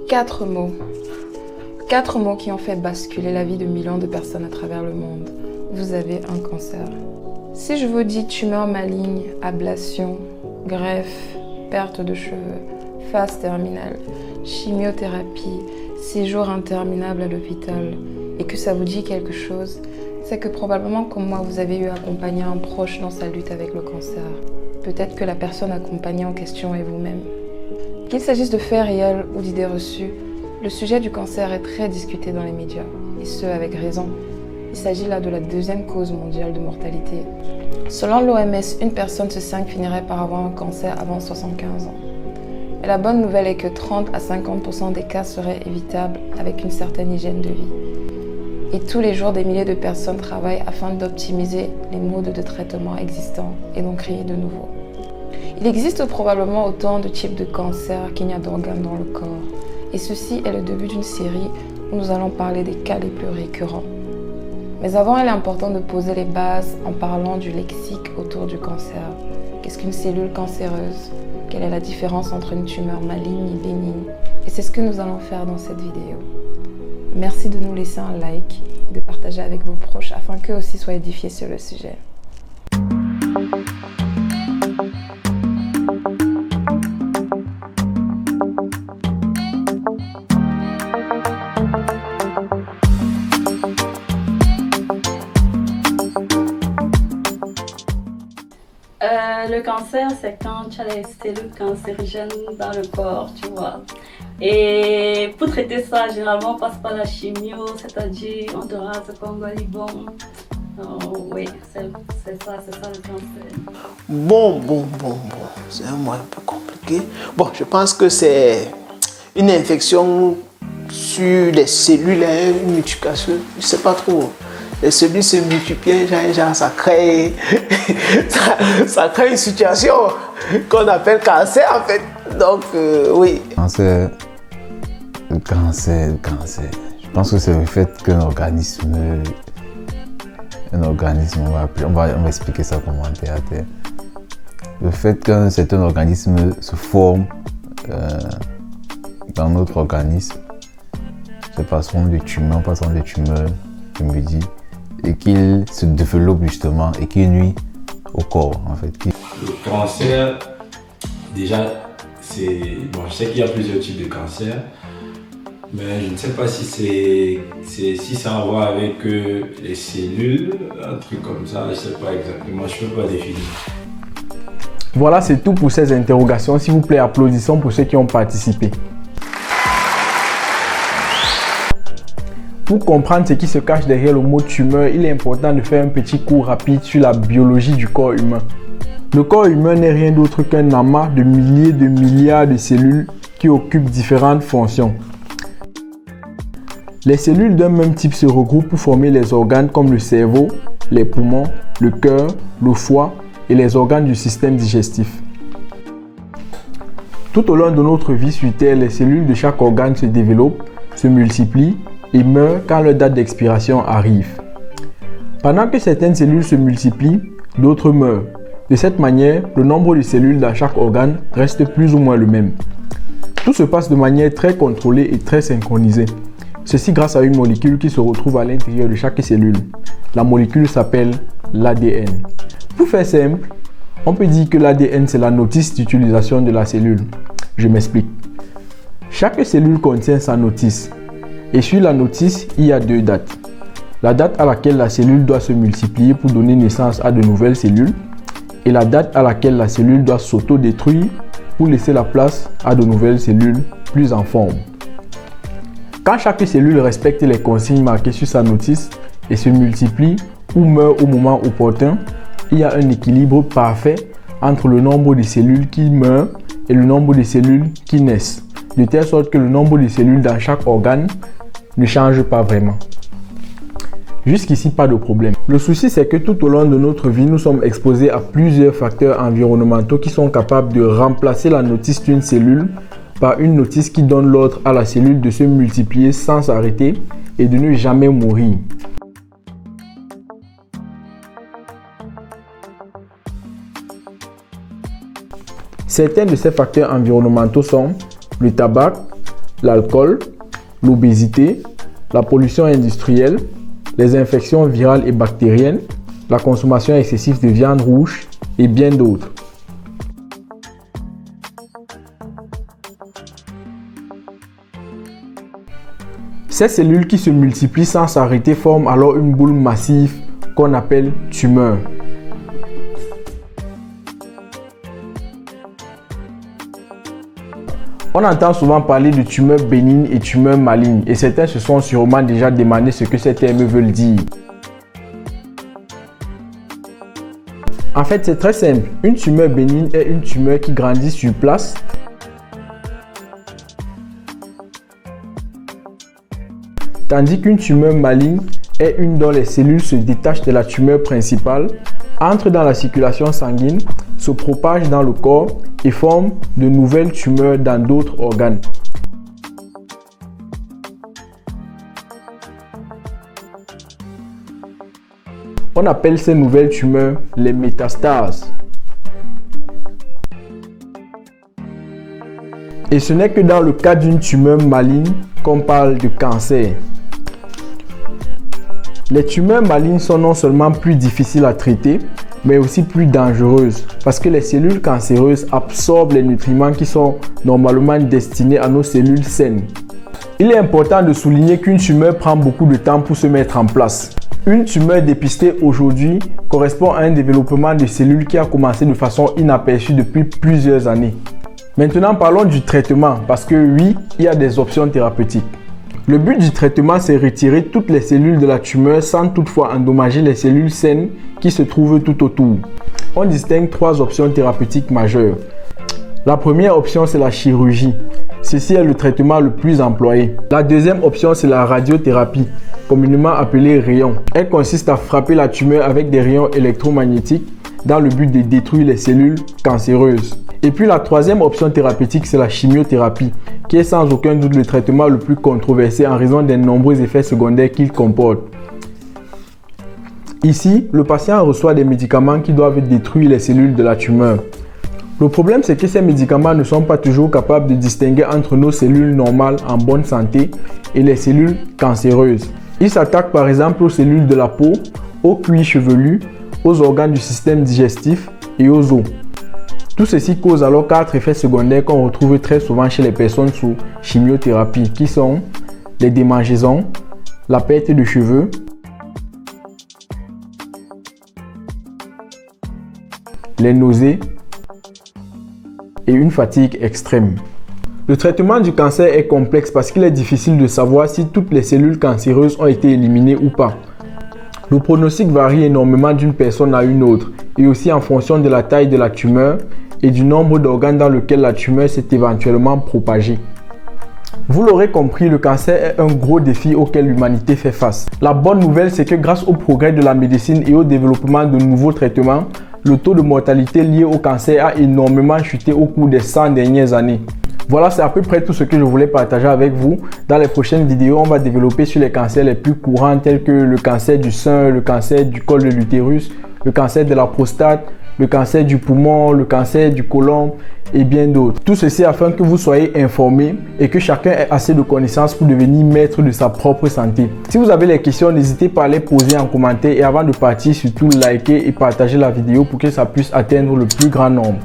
4 mots. 4 mots qui ont fait basculer la vie de millions de personnes à travers le monde. Vous avez un cancer. Si je vous dis tumeur maligne, ablation, greffe, perte de cheveux, phase terminale, chimiothérapie, séjour interminable à l'hôpital, et que ça vous dit quelque chose, c'est que probablement comme moi vous avez eu à accompagner un proche dans sa lutte avec le cancer. Peut-être que la personne accompagnée en question est vous-même. Qu'il s'agisse de faits réels ou d'idées reçues, le sujet du cancer est très discuté dans les médias, et ce avec raison. Il s'agit là de la 2e cause mondiale de mortalité. Selon l'OMS, une personne sur 5 finirait par avoir un cancer avant 75 ans. Mais la bonne nouvelle est que 30 à 50% des cas seraient évitables avec une certaine hygiène de vie. Et tous les jours, des milliers de personnes travaillent afin d'optimiser les modes de traitement existants et d'en créer de nouveaux. Il existe probablement autant de types de cancers qu'il n'y a d'organes dans le corps. Et ceci est le début d'une série où nous allons parler des cas les plus récurrents. Mais avant, il est important de poser les bases en parlant du lexique autour du cancer. Qu'est-ce qu'une cellule cancéreuse? Quelle est la différence entre une tumeur maligne et bénigne? Et c'est ce que nous allons faire dans cette vidéo. Merci de nous laisser un like et de partager avec vos proches afin qu'eux aussi soient édifiés sur le sujet. Le cancer, c'est quand tu as les cellules cancérigènes dans le corps, tu vois. Et pour traiter ça, généralement, on passe par la chimio, c'est-à-dire on te rase comme Golibon. Oui, c'est ça le cancer. Bon. C'est un mot un peu compliqué. Bon, je pense que c'est une infection sur les cellules, une multiplication, je ne sais pas trop. Les cellules se multiplient, ça crée, ça crée une situation qu'on appelle cancer en fait. Donc oui. Le cancer. Je pense que c'est le fait qu'un organisme, on va expliquer ça comment en théâtre. Le fait qu'un certain organisme se forme dans notre organisme, c'est par son de tumeur, je me dis, et qu'il se développe justement et qu'il nuit au corps en fait. Le cancer, déjà, je sais qu'il y a plusieurs types de cancer, mais je ne sais pas si ça a à voir avec les cellules, un truc comme ça, je ne sais pas exactement, je ne peux pas définir. Voilà, c'est tout pour ces interrogations. S'il vous plaît, applaudissons pour ceux qui ont participé. Pour comprendre ce qui se cache derrière le mot tumeur, il est important de faire un petit cours rapide sur la biologie du corps humain. Le corps humain n'est rien d'autre qu'un amas de milliers de milliards de cellules qui occupent différentes fonctions. Les cellules d'un même type se regroupent pour former les organes comme le cerveau, les poumons, le cœur, le foie et les organes du système digestif. Tout au long de notre vie sur Terre, les cellules de chaque organe se développent, se multiplient et meurent quand leur date d'expiration arrive. Pendant que certaines cellules se multiplient, d'autres meurent. De cette manière, le nombre de cellules dans chaque organe reste plus ou moins le même. Tout se passe de manière très contrôlée et très synchronisée. Ceci grâce à une molécule qui se retrouve à l'intérieur de chaque cellule. La molécule s'appelle l'ADN. Pour faire simple, on peut dire que l'ADN c'est la notice d'utilisation de la cellule. Je m'explique. Chaque cellule contient sa notice. Et sur la notice, il y a 2 dates. La date à laquelle la cellule doit se multiplier pour donner naissance à de nouvelles cellules et la date à laquelle la cellule doit s'auto-détruire pour laisser la place à de nouvelles cellules plus en forme. Quand chaque cellule respecte les consignes marquées sur sa notice et se multiplie ou meurt au moment opportun, il y a un équilibre parfait entre le nombre de cellules qui meurent et le nombre de cellules qui naissent, de telle sorte que le nombre de cellules dans chaque organe ne change pas vraiment. Jusqu'ici, pas de problème. Le souci, c'est que tout au long de notre vie, nous sommes exposés à plusieurs facteurs environnementaux qui sont capables de remplacer la notice d'une cellule par une notice qui donne l'ordre à la cellule de se multiplier sans s'arrêter et de ne jamais mourir. Certains de ces facteurs environnementaux sont le tabac, l'alcool, l'obésité, la pollution industrielle, les infections virales et bactériennes, la consommation excessive de viande rouge et bien d'autres. Ces cellules qui se multiplient sans s'arrêter forment alors une boule massive qu'on appelle tumeur. On entend souvent parler de tumeurs bénignes et tumeurs malignes et certains se sont sûrement déjà demandé ce que ces termes veulent dire. En fait, c'est très simple. Une tumeur bénigne est une tumeur qui grandit sur place tandis qu'une tumeur maligne est une dont les cellules se détachent de la tumeur principale, entrent dans la circulation sanguine, se propagent dans le corps et forment de nouvelles tumeurs dans d'autres organes. On appelle ces nouvelles tumeurs les métastases. Et ce n'est que dans le cas d'une tumeur maligne qu'on parle de cancer. Les tumeurs malignes sont non seulement plus difficiles à traiter, mais aussi plus dangereuses parce que les cellules cancéreuses absorbent les nutriments qui sont normalement destinés à nos cellules saines. Il est important de souligner qu'une tumeur prend beaucoup de temps pour se mettre en place. Une tumeur dépistée aujourd'hui correspond à un développement de cellules qui a commencé de façon inaperçue depuis plusieurs années. Maintenant, parlons du traitement parce que oui, il y a des options thérapeutiques. Le but du traitement, c'est retirer toutes les cellules de la tumeur sans toutefois endommager les cellules saines qui se trouvent tout autour. On distingue 3 options thérapeutiques majeures. La première option, c'est la chirurgie. Ceci est le traitement le plus employé. La deuxième option, c'est la radiothérapie, communément appelée rayon. Elle consiste à frapper la tumeur avec des rayons électromagnétiques dans le but de détruire les cellules cancéreuses. Et puis la troisième option thérapeutique, c'est la chimiothérapie, qui est sans aucun doute le traitement le plus controversé en raison des nombreux effets secondaires qu'il comporte. Ici, le patient reçoit des médicaments qui doivent détruire les cellules de la tumeur. Le problème, c'est que ces médicaments ne sont pas toujours capables de distinguer entre nos cellules normales en bonne santé et les cellules cancéreuses. Ils s'attaquent par exemple aux cellules de la peau, au cuir chevelu, aux organes du système digestif et aux os. Tout ceci cause alors 4 effets secondaires qu'on retrouve très souvent chez les personnes sous chimiothérapie, qui sont les démangeaisons, la perte de cheveux, les nausées et une fatigue extrême. Le traitement du cancer est complexe parce qu'il est difficile de savoir si toutes les cellules cancéreuses ont été éliminées ou pas. Le pronostic varie énormément d'une personne à une autre et aussi en fonction de la taille de la tumeur et du nombre d'organes dans lequel la tumeur s'est éventuellement propagée. Vous l'aurez compris, le cancer est un gros défi auquel l'humanité fait face. La bonne nouvelle, c'est que grâce au progrès de la médecine et au développement de nouveaux traitements, le taux de mortalité lié au cancer a énormément chuté au cours des 100 dernières années. Voilà, c'est à peu près tout ce que je voulais partager avec vous. Dans les prochaines vidéos, on va développer sur les cancers les plus courants tels que le cancer du sein, le cancer du col de l'utérus, le cancer de la prostate, le cancer du poumon, le cancer du côlon et bien d'autres. Tout ceci afin que vous soyez informés et que chacun ait assez de connaissances pour devenir maître de sa propre santé. Si vous avez des questions, n'hésitez pas à les poser en commentaire et avant de partir, surtout likez et partagez la vidéo pour que ça puisse atteindre le plus grand nombre.